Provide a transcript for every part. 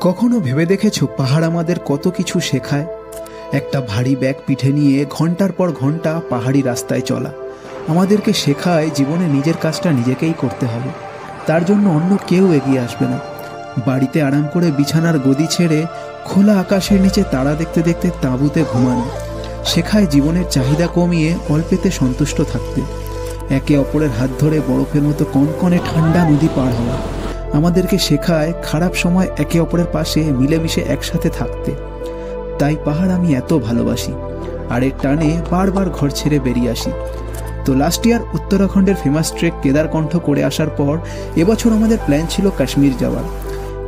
কখনো ভেবে দেখেছো পাহাড় আমাদের কত কিছু শেখায়? একটা ভারী ব্যাগ পিঠে নিয়ে ঘন্টার পর ঘন্টা পাহাড়ি রাস্তায় চলা আমাদেরকে শেখায় জীবনে নিজের কাজটা নিজেকেই করতে হবে, তার জন্য অন্য কেউ এগিয়ে আসবে না। বাড়িতে আরাম করে বিছানার গদি ছেড়ে খোলা আকাশের নিচে তারা দেখতে দেখতে তাঁবুতে ঘুমানো শেখায় জীবনের চাহিদা কমিয়ে অল্পেতে সন্তুষ্ট থাকতে। একে অপরের হাত ধরে বরফের মতো কনকনে ঠান্ডা নদী পার হওয়া আমাদেরকে শেখায় খারাপ সময় একে অপরের পাশে মিলেমিশে একসাথে থাকতে। তাই পাহাড় আমি এত ভালোবাসি, আর এর টানে বারবার ঘর ছেড়ে বেরিয়ে আসি। তো লাস্ট ইয়ার উত্তরাখণ্ডের ফেমাস ট্রেক কেদারকণ্ঠ করে আসার পর এবছর আমাদের প্ল্যান ছিল কাশ্মীর যাওয়ার,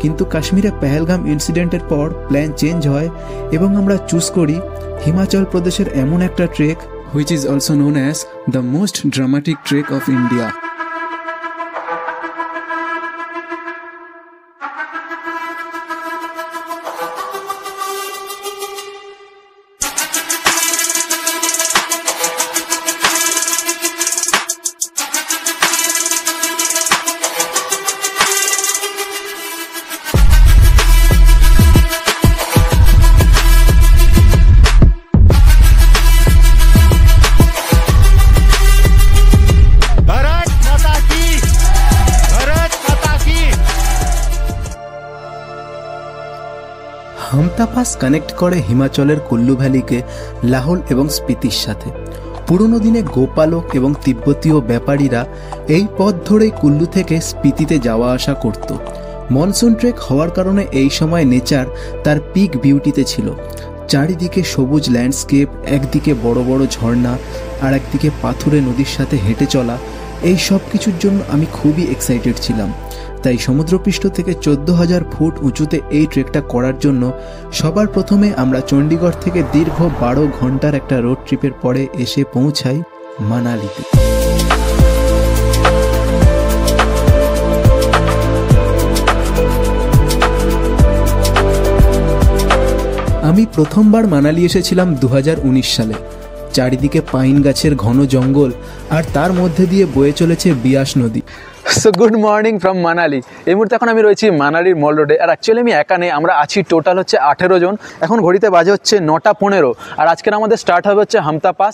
কিন্তু কাশ্মীরে পেহেলগাম ইনসিডেন্টের পর প্ল্যান চেঞ্জ হয় এবং আমরা চুজ করি হিমাচল প্রদেশের এমন একটা trek which is also known as the most dramatic trek of India. হামতা pass connect করে হিমাচলের কুল্লু ভ্যালিকে লাহোল এবং স্পিতির সাথে। পুরনো দিনে গোপালক এবং তিব্বতীয় ব্যাপারীরা এই পথ ধরেই কুল্লু থেকে স্পিতিতে যাওয়া আসা করত। মনসুন ট্রেক হওয়ার কারণে এই সময় নেচার তার পিক বিউটিতে ছিল। চারিদিকে সবুজ ল্যান্ডস্কেপ, একদিকে বড় বড় ঝর্ণা আর একদিকে পাথুরে নদীর সাথে হেঁটে চলা, এই সব কিছুর জন্য আমি খুবই এক্সাইটেড ছিলাম। তাই সমুদ্রপৃষ্ঠ থেকে 14,000 ফুট উঁচুতে এই ট্রেকটা করার জন্য সবার প্রথমে আমরা চণ্ডীগড় থেকে দীর্ঘ 12 ঘন্টার একটা রোড ট্রিপের পরে এসে পৌঁছাই মানালিতে। আমি প্রথমবার মানালি এসেছিলাম 2019 সালে। চারিদিকে পাইন গাছের ঘন জঙ্গল আর তার মধ্যে দিয়ে বয়ে চলেছে বিয়াস নদী। So good morning from Manali. এই মুহূর্তে এখন আমি রয়েছি মানালির মল রোডে, আর অ্যাকচুয়ালি আমি একা নেই, আমরা আছি টোটাল হচ্ছে 18 জন। এখন ঘড়িতে বাজে হচ্ছে 9:15, আর আজকের আমাদের স্টার্ট হবে হচ্ছে হামতা পাস।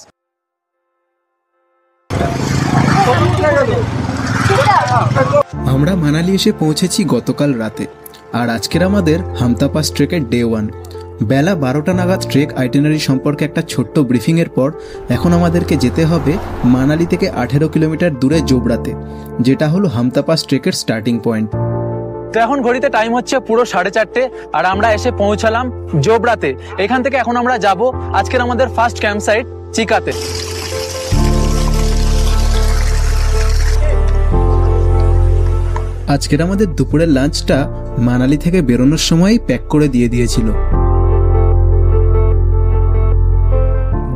আমরা মানালি এসে পৌঁছেছি গতকাল রাতে, আর আজকের আমাদের হামতা পাস ট্রেকের ডে 1। বেলা 12টা নাগাদ ট্রেক আইটিনারি সম্পর্কে একটা ছোট্ট ব্রিফিংয়ের পর এখন আমাদেরকে যেতে হবে মানালি থেকে 18 কিলোমিটার দূরে জোবড়াতে, যেটা হলো হামতা পাস ট্রেকের স্টার্টিং পয়েন্ট। তো এখন ঘড়িতে টাইম হচ্ছে পুরো 4:30, আর আমরা এসে পৌঁছালাম জোবড়াতে। এখান থেকে এখন আমরা যাব আজকের আমাদের ফার্স্ট ক্যাম্প সাইট চিকাতে। আজকের আমাদের দুপুরের লাঞ্চটা মানালি থেকে বেরোনোর সময়ই প্যাক করে দিয়ে দিয়েছিল।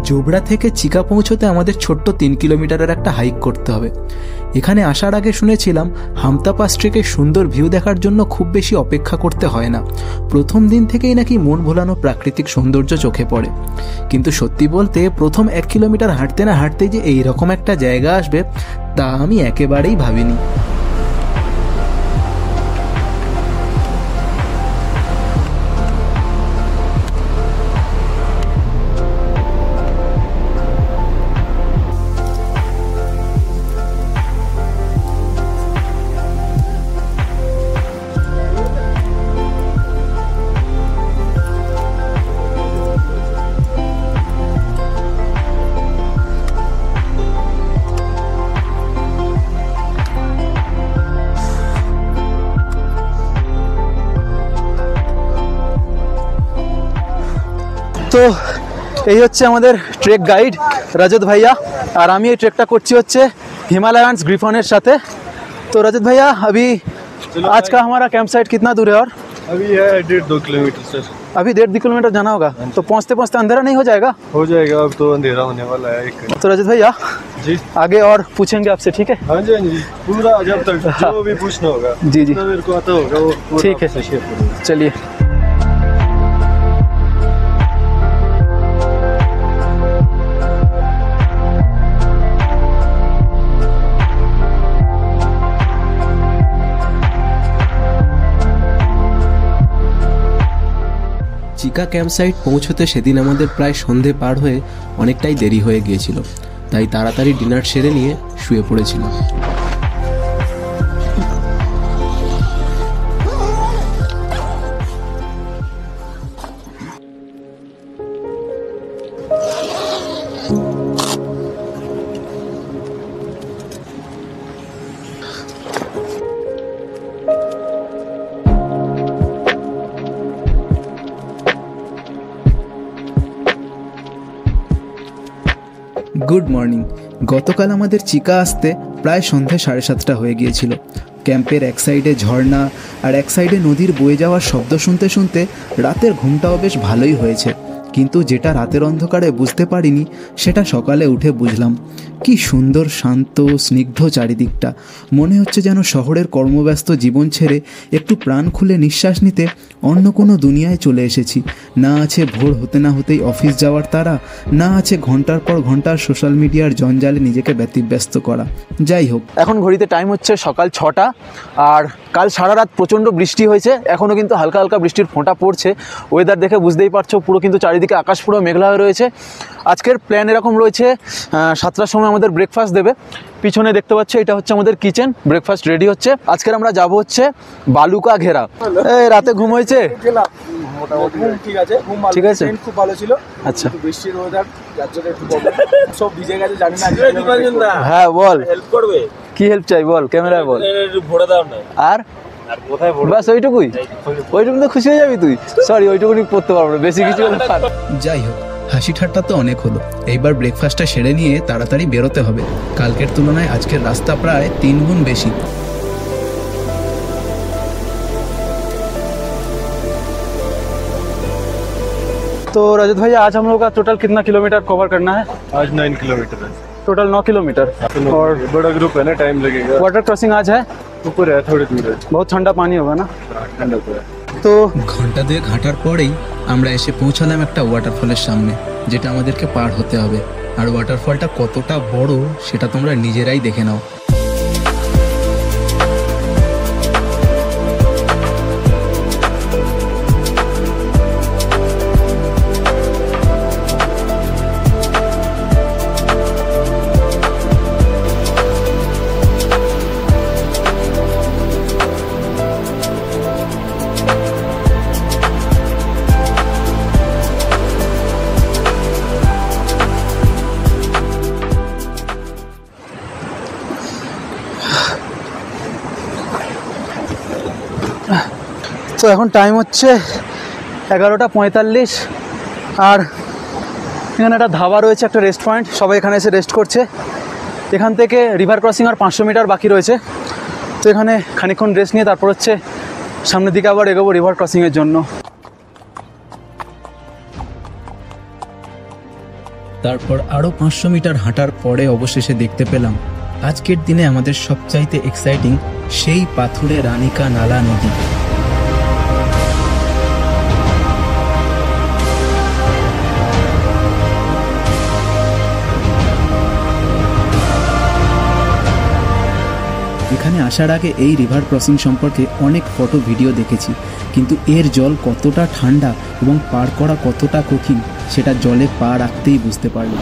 জোবড়া থেকে চিকা পৌঁছতে আমাদের ছোট্ট 3 কিলোমিটারের একটা হাইক করতে হবে। এখানে আসার আগে শুনেছিলাম হামতা পাস ট্রেকের সুন্দর ভিউ দেখার জন্য খুব বেশি অপেক্ষা করতে হয় না, প্রথম দিন থেকেই নাকি মন ভোলানো প্রাকৃতিক সৌন্দর্য চোখে পড়ে। কিন্তু সত্যি বলতে প্রথম 1 কিলোমিটার হাঁটতে না হাঁটতে যে এইরকম একটা জায়গা আসবে তা আমি একেবারেই ভাবিনি। তো এই হচ্ছে আমাদের ট্রেক গাইড रजत भैया, और আমি এই ট্রেকটা করছি হচ্ছে हिमालयंस ग्रिफॉनेर साथे। तो रजत भैया, अभी आज का हमारा कैंप साइट कितना दूर है? और अभी है 1.5-2 किलोमीटर सर। अभी 1.5 किलोमीटर जाना होगा, तो पहुँचते पहुँचते अंधेरा नहीं हो जाएगा? हो जाएगा, अब तो अंधेरा होने वाला है। तो रजत भैया जी आगे और पूछेंगे आपसे, ठीक है? हाँ जी, हाँ जी, पूरा जब तक जो भी पूछना होगा जी जी मेरे को आता होगा वो ठीक है। चलिए। চিকা ক্যাম্পসাইট পৌঁছতে সেদিন আমাদের প্রায় সন্ধে পার হয়ে অনেকটাই দেরি হয়ে গিয়েছিল, তাই তাড়াতাড়ি ডিনার সেরে নিয়ে শুয়ে পড়েছিলাম। Good morning. গতকাল আমাদের চিকা আসতে প্রায় সন্ধে 7:30 হয়ে গিয়েছিল। ক্যাম্পের এক সাইডে ঝর্ণা আর এক সাইডে নদীর বয়ে যাওয়ার শব্দ শুনতে শুনতে রাতের ঘুমটাও বেশ ভালোই হয়েছে, কিন্তু যেটা রাতের অন্ধকারে বুঝতে পারিনি সেটা সকালে উঠে বুঝলাম। কি সুন্দর শান্ত স্নিগ্ধ চারিদিকটা, মনে হচ্ছে যেন শহরের কর্মব্যস্ত জীবন ছেড়ে একটু প্রাণ খুলে নিঃশ্বাস নিতে অন্য কোনো দুনিয়ায় চলে এসেছি। না আছে ভোর হতে না হতেই অফিস যাওয়ার তাড়া, না আছে ঘন্টার পর ঘন্টার সোশ্যাল মিডিয়ার জঞ্জালে নিজেকে ব্যতিব্যস্ত করা। যাই হোক, এখন ঘড়িতে টাইম হচ্ছে সকাল 6টা, আর কাল সারা রাত প্রচণ্ড বৃষ্টি হয়েছে, এখনও কিন্তু হালকা হালকা বৃষ্টির ফোঁটা পড়ছে। ওয়েদার দেখে বুঝতেই পারছো পুরো কিন্তু চারিদিকে আকাশ পুরো মেঘলা হয়ে রয়েছে। আজকের প্ল্যান এরকম রয়েছে, 7টার সময় আমাদের ব্রেকফাস্ট দেবে। পিছনে দেখতে পাচ্ছ এটা হচ্ছে আমাদের কিচেন, ব্রেকফাস্ট রেডি হচ্ছে। আজকের আমরা যাব হচ্ছে বালুকা ঘেরা। এই রাতে ঘুম হয়েছে? ঠিক আছে, ঠিক আছে, খুব ভালো ছিল। আচ্ছা, বৃষ্টির ওয়েদার যার জন্য একটু প্রবলেম, সব ভিজে গেছে জানি না। হ্যাঁ বল, হেল্প করবে? কি হেল্প চাই বল, ক্যামেরায় বল। একটু ভরে দাও না। আর কোথায় ভরে? বাস ওইটুকুই, ওইটুকু তো খুশি হয়ে যাবি তুই। সরি, ওইটুকুনি পড়তে পারবো না, বেশি কিছু হলে যাই হোক, হাসি ঠাট্টা তো অনেক হলো। এইবার ব্রেকফাস্টটা সেরে নিয়ে তাড়াতাড়ি বেরোতে হবে। কালকের তুলনায় আজকের রাস্তা প্রায় 3 গুণ বেশি। तो रजत भैया, आज हम लोग का टोटल कितना किलोमीटर कवर करना है? आज 9 किलोमीटर है टोटल 9 किलोमीटर। और बड़ा ग्रुप है ना, टाइम लगेगा। वाटर क्रॉसिंग आज है? ऊपर है, थोड़ी दूर है। बहुत ठंडा पानी होगा ना? ठंडा तो है। तो ঘন্টা 2 হাঁটার পরেই আমরা এসে পৌঁছালাম একটা ওয়াটারফলের সামনে, যেটা আমাদেরকে পার হতে হবে। আর ওয়াটারফলটা কতটা বড় সেটা তোমরা নিজেরাই দেখে নাও। তো এখন টাইম হচ্ছে 11:45, আর এখানে একটা ধাবা রয়েছে, একটা রেস্ট পয়েন্ট, সবাই এখানে এসে রেস্ট করছে। এখান থেকে রিভার ক্রসিং আর 500 মিটার বাকি রয়েছে। তো এখানে খানিকক্ষণ রেস্ট নিয়ে তারপর হচ্ছে সামনের দিকে আবার এগোবো রিভার ক্রসিংয়ের জন্য। তারপর আরও 500 মিটার হাঁটার পরে অবশেষে দেখতে পেলাম আজকের দিনে আমাদের সবচাইতে এক্সাইটিং সেই পাথুরে রানিকা নালা নদী। এখানে আসার আগে এই রিভার ক্রসিং সম্পর্কে অনেক ফটো ভিডিও দেখেছি, কিন্তু এর জল কতটা ঠান্ডা এবং পার করা কতটা কঠিন সেটা জলে পা রাখতেই বুঝতে পারলাম।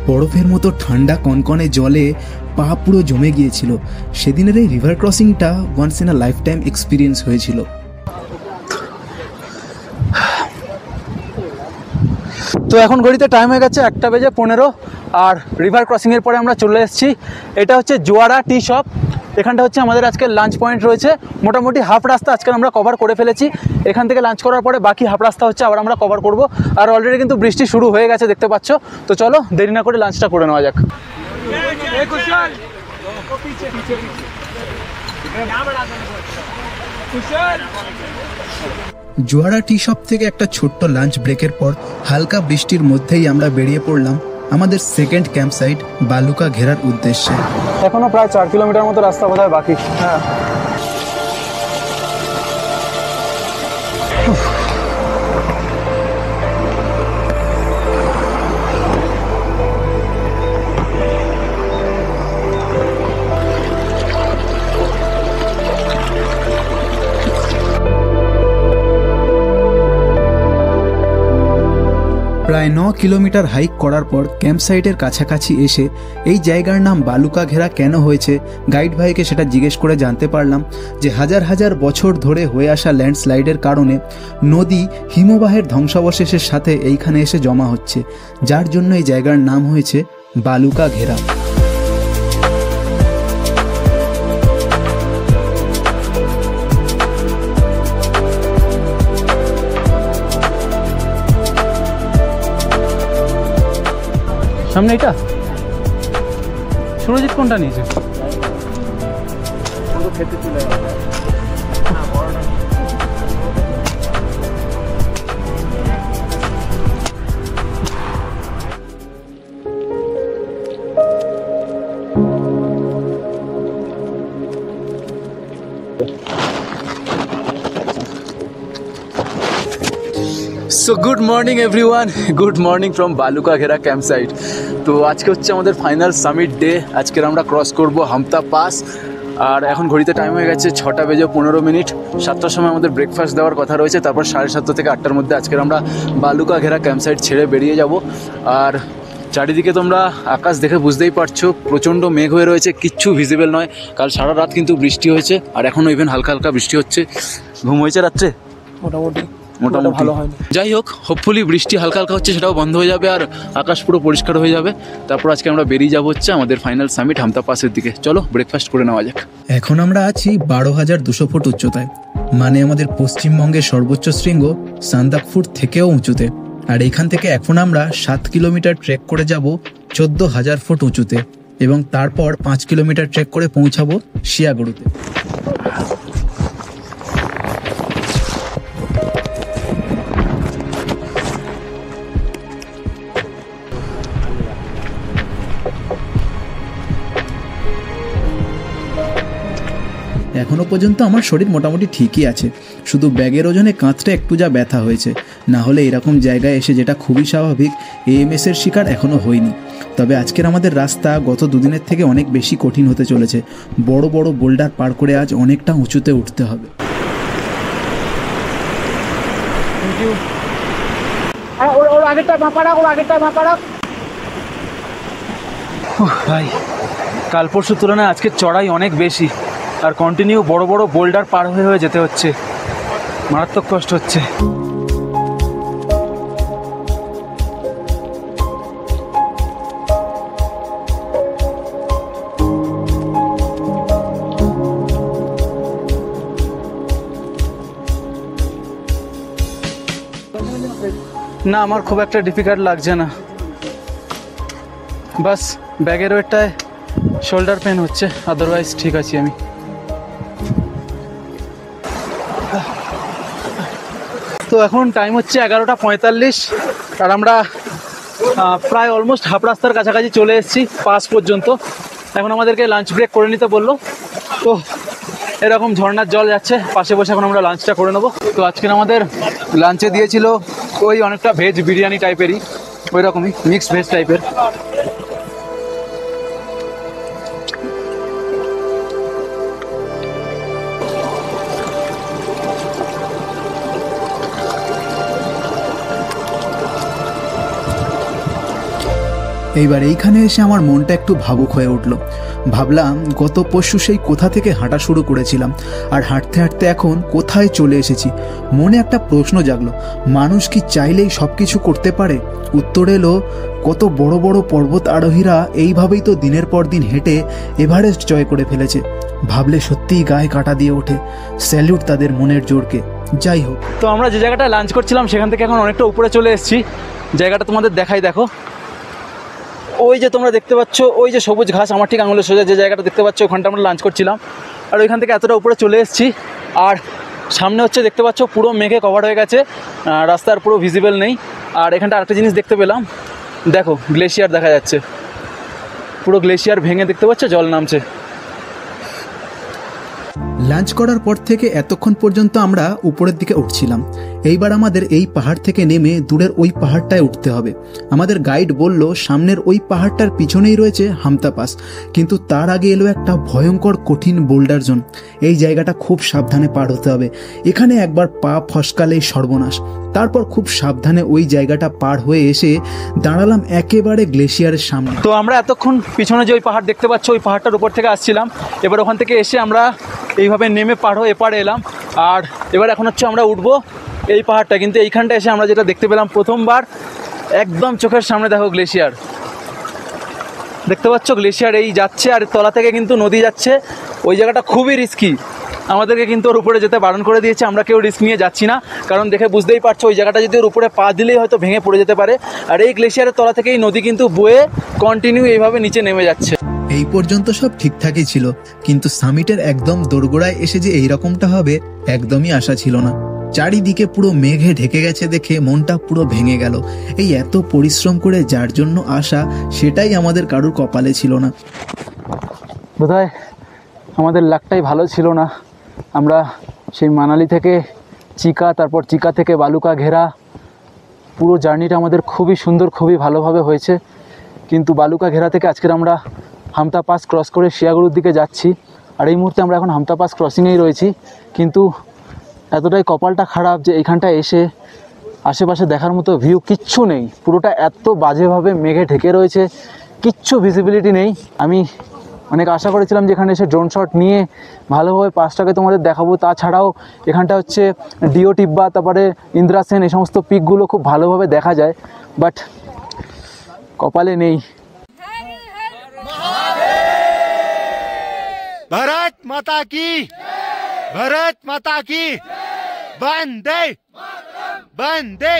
বরফের মতো ঠান্ডা কনকনে জলে পা পুরো জমে গিয়েছিল। সেদিনের এই রিভার ক্রসিংটা once in a life time experience হয়েছিল। তো এখন ঘড়িতে টাইম হয়ে গেছে 1:15, আর রিভার ক্রসিংয়ের পরে আমরা চলে এসেছি। এটা হচ্ছে জোয়ারা টি শপ। এখানটা হচ্ছে আমাদের আজকে লাঞ্চ পয়েন্ট রয়েছে। মোটামুটি হাফ রাস্তা আজকে আমরা কভার করে ফেলেছি। এখান থেকে লাঞ্চ করার পরে বাকি হাফ রাস্তা হচ্ছে আবার আমরা কভার করব। আর অলরেডি কিন্তু বৃষ্টি শুরু হয়ে গেছে দেখতে পাচ্ছ। তো চলো দেরি না করে লাঞ্চটা করে নেওয়া যাক। জোয়ারা টি শপ থেকে একটা ছোট্ট লাঞ্চ ব্রেকের পর হালকা বৃষ্টির মধ্যেই আমরা বেরিয়ে পড়লাম আমাদের সেকেন্ড ক্যাম্প সাইট বালুকা ঘেরার উদ্দেশ্যে। এখনো প্রায় 4 কিলোমিটার মতো রাস্তা বোধহয় বাকি। হ্যাঁ, প্রায় 9 কিলোমিটার হাইক করার পর ক্যাম্প সাইটের কাছাকাছি এসে এই জায়গার নাম বালুকা ঘেরা কেন হয়েছে গাইড ভাইকে সেটা জিজ্ঞেস করে জানতে পারলাম যে হাজার হাজার বছর ধরে হয়ে আসা ল্যান্ডস্লাইডের কারণে নদী হিমবাহের ধ্বংসাবশেষের সাথে এইখানে এসে জমা হচ্ছে, যার জন্য এই জায়গার নাম হয়েছে বালুকা ঘেরা। সামনে এটা সুরজিৎ কোনটা নিয়েছে? So good morning everyone, good morning from বালুকা ঘেরা ক্যাম্প সাইট। তো আজকে হচ্ছে আমাদের ফাইনাল সামিট ডে। আজকের আমরা ক্রস করব হামতা পাস। আর এখন ঘড়িতে টাইম হয়ে গেছে 6:15। 7টার সময় আমাদের ব্রেকফাস্ট দেওয়ার কথা রয়েছে, তারপর 7:30 থেকে 8টার মধ্যে আজকের আমরা বালুকা ঘেরা ক্যাম্প সাইট ছেড়ে বেরিয়ে যাব। আর চারিদিকে তোমরা আকাশ দেখে বুঝতেই পারছো, প্রচণ্ড মেঘ হয়ে রয়েছে, কিচ্ছু ভিজিবল নয়। কাল সারা রাত কিন্তু বৃষ্টি হয়েছে, আর এখনও ইভেন হালকা হালকা বৃষ্টি হচ্ছে। ঘুম হয়েছে রাত্রে? মোটামুটি ভালো হয়নি। যাই হোক, হোপফুলি বৃষ্টি হালকা হালকা হচ্ছে, সেটাও বন্ধ হয়ে যাবে আর আকাশ পুরো পরিষ্কার হয়ে যাবে। তারপর আজকে আমরা বেরিয়ে যাবো হচ্ছে আমাদের ফাইনাল সামিট হামতা পাসের দিকে। চলো ব্রেকফাস্ট করে নেওয়া যাক। এখন আমরা আছি 12,200 ফুট উচ্চতায়, মানে আমাদের পশ্চিমবঙ্গের সর্বোচ্চ শৃঙ্গ সান্দাকফু থেকেও উঁচুতে। আর এখান থেকে এখন আমরা 7 কিলোমিটার ট্রেক করে যাব 14,000 ফুট উঁচুতে, এবং তারপর 5 কিলোমিটার ট্রেক করে পৌঁছাবো শিয়াগড়ুতে। এখনো পর্যন্ত আমার শরীর মোটামুটি ঠিকই আছে, শুধু ব্যাগের ওজনে কাঁধটা একটু যা ব্যথা হয়েছে। না হলে এরকম জায়গায় এসে, যেটা খুবই স্বাভাবিক, এএমএসের শিকার এখনও হয়নি। তবে আজকের আমাদের রাস্তা গত দুদিনের থেকে অনেক বেশি কঠিন হতে চলেছে। বড় বড় বোল্ডার পার করে আজ অনেকটা উঁচুতে উঠতে হবে। ভাই, কাল পরশুর তুলনায় আজকের চড়াই অনেক বেশি, আর কন্টিনিউ বড় বড় বোল্ডার পার হয়ে যেতে হচ্ছে। মারাত্মক কষ্ট হচ্ছে। না, আমার খুব একটা ডিফিকাল্ট লাগছে না, বাস ব্যাগের ওয়েটটায় শোল্ডার পেন হচ্ছে, আদারওয়াইজ ঠিক আছি আমি। তো এখন টাইম হচ্ছে 11:45, আর আমরা প্রায় অলমোস্ট হাফ রাস্তার কাছাকাছি চলে এসেছি, পাস পর্যন্ত। এখন আমাদেরকে লাঞ্চ ব্রেক করে নিতে বললো। তো এরকম ঝর্ণার জল যাচ্ছে, পাশে বসে এখন আমরা লাঞ্চটা করে নেবো। তো আজকের আমাদের লাঞ্চে দিয়েছিল ওই অনেকটা ভেজ বিরিয়ানি টাইপেরই, ওই রকমই মিক্সড ভেজ টাইপের। এইবার এইখানে এসে আমার মনটা একটু ভাবুক হয়ে উঠল। ভাবলাম গত পরশু সেই কোথা থেকে হাঁটা শুরু করেছিলাম, আর হাঁটতে হাঁটতে এখন কোথায় চলে এসেছি। মনে একটা প্রশ্ন জাগলো, মানুষ কি চাইলেই সব কিছু করতে পারে? উত্তর এলো, কত বড় বড় পর্বত আরোহীরা এইভাবেই তো দিনের পর দিন হেঁটে এভারেস্ট জয় করে ফেলেছে। ভাবলে সত্যিই গায়ে কাঁটা দিয়ে ওঠে। স্যালিউট তাদের মনের জোরকে। যাই হোক, তো আমরা যে জায়গাটা লাঞ্চ করছিলাম সেখান থেকে এখন অনেকটা উপরে চলে এসেছি। জায়গাটা তোমাদের দেখাই, দেখো ওই যে তোমরা দেখতে পাচ্ছ, ওই যে সবুজ ঘাস আমার ঠিক আঙুলের সোজা যে জায়গাটা দেখতে পাচ্ছ, ওখানটা আমরা লাঞ্চ করছিলাম। আর ওইখান থেকে এতটা উপরে চলে এসেছি, আর সামনে হচ্ছে দেখতে পাচ্ছ পুরো মেঘে কভার হয়ে গেছে, রাস্তার পুরো ভিজিবল নেই। আর এখানটা আরেকটা জিনিস দেখতে পেলাম, দেখো গ্লেশিয়ার দেখা যাচ্ছে, পুরো গ্লেশিয়ার ভেঙে দেখতে পাচ্ছ জল নামছে। লাঞ্চ করার পর থেকে এতক্ষণ পর্যন্ত আমরা উপরের দিকে উঠছিলাম। এইবার আমাদের এই পাহাড় থেকে নেমে দূরের ওই পাহাড়টায় উঠতে হবে। আমাদের গাইড বলল সামনের ওই পাহাড়টার পিছনেই রয়েছে হামতা পাস, কিন্তু তার আগে এলো একটা ভয়ঙ্কর কঠিন বোল্ডার জোন। এই জায়গাটা খুব সাবধানে পার হতে হবে, এখানে একবার পা ফসকালেই সর্বনাশ। তারপর খুব সাবধানে ওই জায়গাটা পার হয়ে এসে দাঁড়ালাম একেবারে গ্লেশিয়ারের সামনে। তো আমরা এতক্ষণ পিছনে যে ওই পাহাড় দেখতে পাচ্ছ, ওই পাহাড়টার উপর থেকে আসছিলাম। এবার ওখান থেকে এসে আমরা এইভাবে নেমে পার হয়ে এপারে এলাম। আর এবার এখন হচ্ছে আমরা উঠবো এই পাহাড়টা। কিন্তু এইখানটা এসে আমরা যেটা দেখতে পেলাম প্রথমবার, একদম চোখের সামনে দেখো গ্লেশিয়ার, দেখতে পাচ্ছ গ্লেশিয়ার এই যাচ্ছে আর তলা থেকে কিন্তু নদী যাচ্ছে। ওই জায়গাটা খুবই রিস্কি, আমাদেরকে কিন্তু ওর উপরে যেতে বারণ করে দিয়েছে। আমরা কেউ রিস্ক নিয়ে যাচ্ছি না, কারণ দেখে বুঝতেই পারছো ওই জায়গাটা যদি ওর উপরে পা দিলেই হয়তো ভেঙে পড়ে যেতে পারে। আর এই গ্লেশিয়ারের তলা থেকে এই নদী কিন্তু বয়ে কন্টিনিউ এইভাবে নিচে নেমে যাচ্ছে। এই পর্যন্ত সব ঠিকঠাকই ছিল, কিন্তু সামিটের একদম দোরগোড়ায় এসে যে এইরকমটা হবে একদমই আশা ছিল না। চারিদিকে পুরো মেঘে ঢেকে গেছে দেখে মনটা পুরো ভেঙে গেল। এই এত পরিশ্রম করে যার জন্য আসা, সেটাই আমাদের কারুর কপালে ছিল না। বোধহয় আমাদের লাকটাই ভালো ছিল না। আমরা সেই মানালি থেকে চিকা, তারপর চিকা থেকে বালুকা ঘেরা, পুরো জার্নিটা আমাদের খুবই সুন্দর, খুবই ভালোভাবে হয়েছে। কিন্তু বালুকা ঘেরা থেকে আজকের আমরা হামতা পাস ক্রস করে শিয়াগুড়ির দিকে যাচ্ছি। আর এই মুহূর্তে আমরা এখন হামতা পাস ক্রসিংয়েই রয়েছি। কিন্তু এতটাই কপালটা খারাপ যে এইখানটায় এসে আশেপাশে দেখার মতো ভিউ কিচ্ছু নেই। পুরোটা এত বাজেভাবে মেঘে ঢেকে রয়েছে, কিচ্ছু ভিজিবিলিটি নেই। আমি অনেক আশা করেছিলাম যে এখানে এসে ড্রোন শট নিয়ে ভালোভাবে পাসটাকে তোমাদের দেখাবো। তাছাড়াও এখানটা হচ্ছে ডিও টিব্বা, তারপরে ইন্দ্রাসেন, এই সমস্ত পিকগুলো খুব ভালোভাবে দেখা যায়, বাট কপালে নেই। भारत माता की, भारत माता की, वंदे वंदे।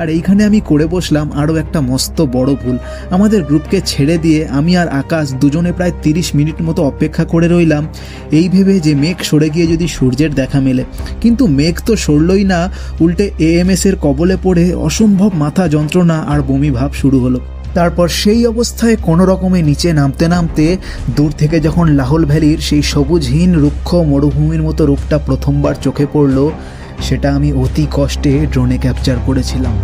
আর এইখানে আমি করে বসলাম আরও একটা মস্ত বড় ভুল। আমাদের গ্রুপকে ছেড়ে দিয়ে আমি আর আকাশ দুজনে প্রায় 30 মিনিট মতো অপেক্ষা করে রইলাম, এই ভেবে যে মেঘ সরে গিয়ে যদি সূর্যের দেখা মেলে। কিন্তু মেঘ তো সরলই না, উল্টে AMS এর কবলে পড়ে অসম্ভব মাথা যন্ত্রণা আর বমি ভাব শুরু হলো। তারপর সেই অবস্থায় কোনো রকমে নিচে নামতে নামতে দূর থেকে যখন লাহোল ভ্যালির সেই সবুজহীন রুক্ষ মরুভূমির মতো রূপটা প্রথমবার চোখে পড়ল, সেটা আমি অতি কষ্টে ড্রোনে ক্যাপচার করেছিলাম।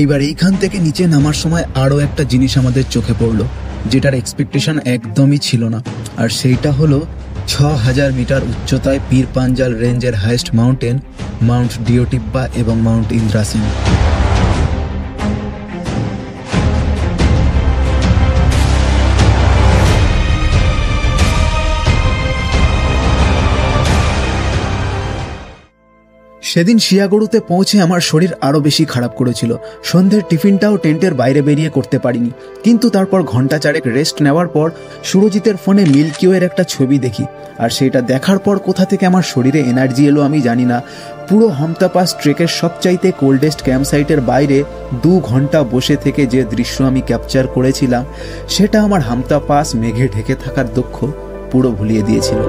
এইবার এইখান থেকে নিচে নামার সময় আরও একটা জিনিস আমাদের চোখে পড়লো, যেটার এক্সপেকটেশন একদমই ছিল না। আর সেইটা হলো 6000 মিটার উচ্চতায় পীর পাঞ্জাল রেঞ্জের হাইয়েস্ট মাউন্টেন মাউন্ট ডিও টিব্বা এবং মাউন্ট ইন্দ্রাসেন। সেদিন শিয়াগড়ুতে পৌঁছে আমার শরীর আরও বেশি খারাপ করেছিল। সন্ধ্যের টিফিনটাও টেন্টের বাইরে বেরিয়ে করতে পারিনি। কিন্তু তারপর ঘন্টা চারেক রেস্ট নেওয়ার পর সুরজিতের ফোনে মিল্কি ওয়ের একটা ছবি দেখি। আর সেটা দেখার পর কোথা থেকে আমার শরীরে এনার্জি এলো আমি জানি না। পুরো হামতা পাস ট্রেকের সবচাইতে কোল্ডেস্ট ক্যাম্প সাইটের বাইরে 2 ঘন্টা বসে থেকে যে দৃশ্য আমি ক্যাপচার করেছিলাম, সেটা আমার হামতা পাস মেঘে ঢেকে থাকার দুঃখ পুরো ভুলিয়ে দিয়েছিল।